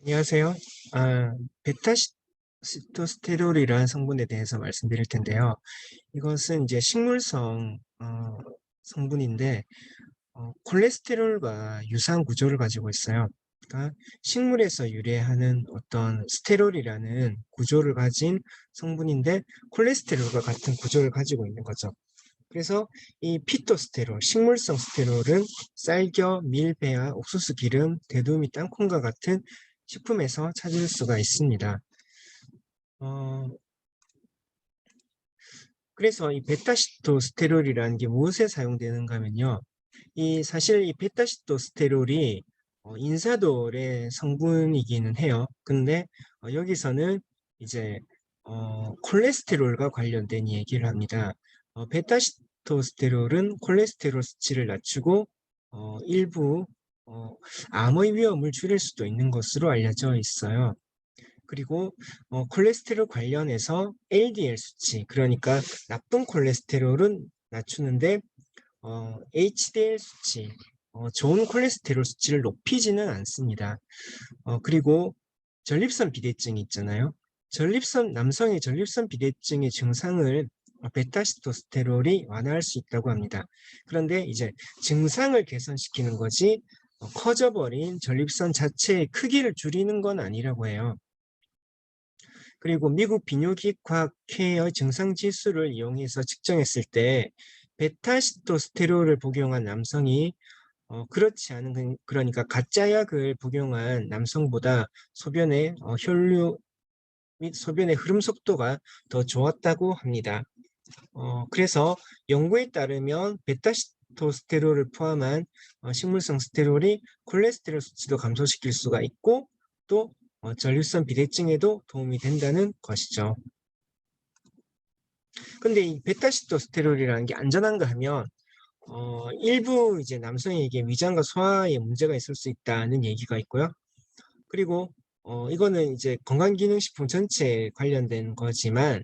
안녕하세요. 베타시토스테롤이라는 성분에 대해서 말씀드릴 텐데요. 이것은 이제 식물성 성분인데 콜레스테롤과 유사한 구조를 가지고 있어요. 그러니까 식물에서 유래하는 어떤 스테롤이라는 구조를 가진 성분인데 콜레스테롤과 같은 구조를 가지고 있는 거죠. 그래서 이 피토스테롤, 식물성 스테롤은 쌀겨, 밀, 배아, 옥수수 기름, 대두미, 땅콩과 같은 식품에서 찾을 수가 있습니다. 어, 그래서 이 베타시토스테롤이라는 게 무엇에 사용되는가 하면요. 사실 이 베타시토스테롤이 인사돌의 성분이기는 해요. 근데 여기서는 이제 콜레스테롤과 관련된 얘기를 합니다. 베타시토스테롤은 콜레스테롤 수치를 낮추고 일부 암의 위험을 줄일 수도 있는 것으로 알려져 있어요. 그리고 콜레스테롤 관련해서 LDL 수치, 그러니까 나쁜 콜레스테롤은 낮추는데 HDL 수치, 좋은 콜레스테롤 수치를 높이지는 않습니다. 그리고 전립선 비대증이 있잖아요. 남성의 전립선 비대증의 증상을 베타시토스테롤이 완화할 수 있다고 합니다. 그런데 이제 증상을 개선시키는 거지 커져버린 전립선 자체의 크기를 줄이는 건 아니라고 해요. 그리고 미국 비뇨기과학회의 증상지수를 이용해서 측정했을 때 베타시토스테롤을 복용한 남성이 그렇지 않은, 그러니까 가짜 약을 복용한 남성보다 소변의 혈류 및 소변의 흐름 속도가 더 좋았다고 합니다. 그래서 연구에 따르면 베타시토스테롤을 포함한 식물성 스테롤이 콜레스테롤 수치도 감소시킬 수가 있고 또 전립선 비대증에도 도움이 된다는 것이죠. 근데 이 베타시토스테롤이라는 게 안전한가 하면 일부 이제 남성에게 위장과 소화에 문제가 있을 수 있다는 얘기가 있고요. 그리고 이거는 이제 건강기능식품 전체에 관련된 거지만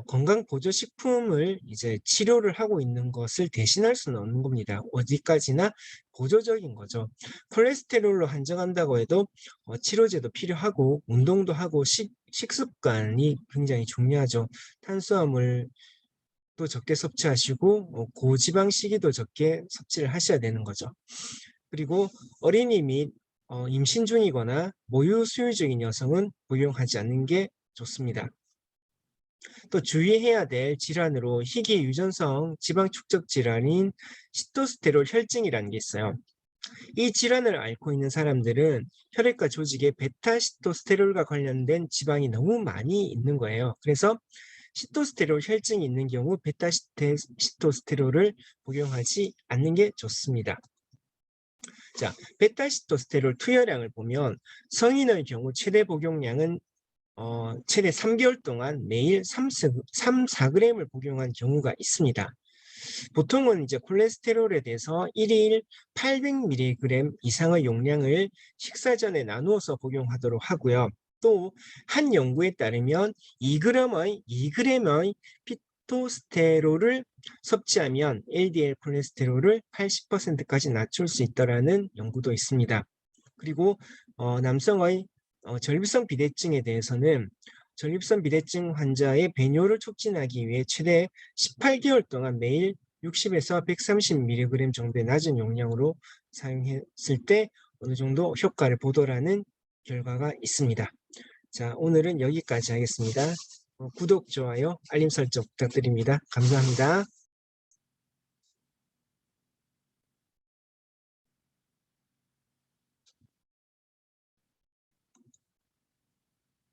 건강보조식품을 이제 치료를 하고 있는 것을 대신할 수는 없는 겁니다. 어디까지나 보조적인 거죠. 콜레스테롤로 한정한다고 해도 치료제도 필요하고 운동도 하고 식습관이 굉장히 중요하죠. 탄수화물 또 적게 섭취하시고 고지방 식이도 적게 섭취를 하셔야 되는 거죠. 그리고 어린이 및 임신 중이거나 모유 수유 중인 여성은 복용하지 않는 게 좋습니다. 또 주의해야 될 질환으로 희귀 유전성 지방 축적 질환인 시토스테롤 혈증이라는 게 있어요. 이 질환을 앓고 있는 사람들은 혈액과 조직에 베타시토스테롤과 관련된 지방이 너무 많이 있는 거예요. 그래서 시토스테롤 혈증이 있는 경우 베타시토스테롤을 복용하지 않는 게 좋습니다. 자, 베타시토스테롤 투여량을 보면 성인의 경우 최대 복용량은 최대 3개월 동안 매일 3, 4g을 복용한 경우가 있습니다. 보통은 이제 콜레스테롤에 대해서 1일 800mg 이상의 용량을 식사 전에 나누어서 복용하도록 하고요. 또 한 연구에 따르면 2g의 피토스테롤을 섭취하면 LDL 콜레스테롤을 80%까지 낮출 수 있다는 연구도 있습니다. 그리고 남성의 전립선 비대증에 대해서는 전립선 비대증 환자의 배뇨를 촉진하기 위해 최대 18개월 동안 매일 60에서 130mg 정도의 낮은 용량으로 사용했을 때 어느 정도 효과를 보더라는 결과가 있습니다. 자, 오늘은 여기까지 하겠습니다. 구독, 좋아요, 알림 설정 부탁드립니다. 감사합니다.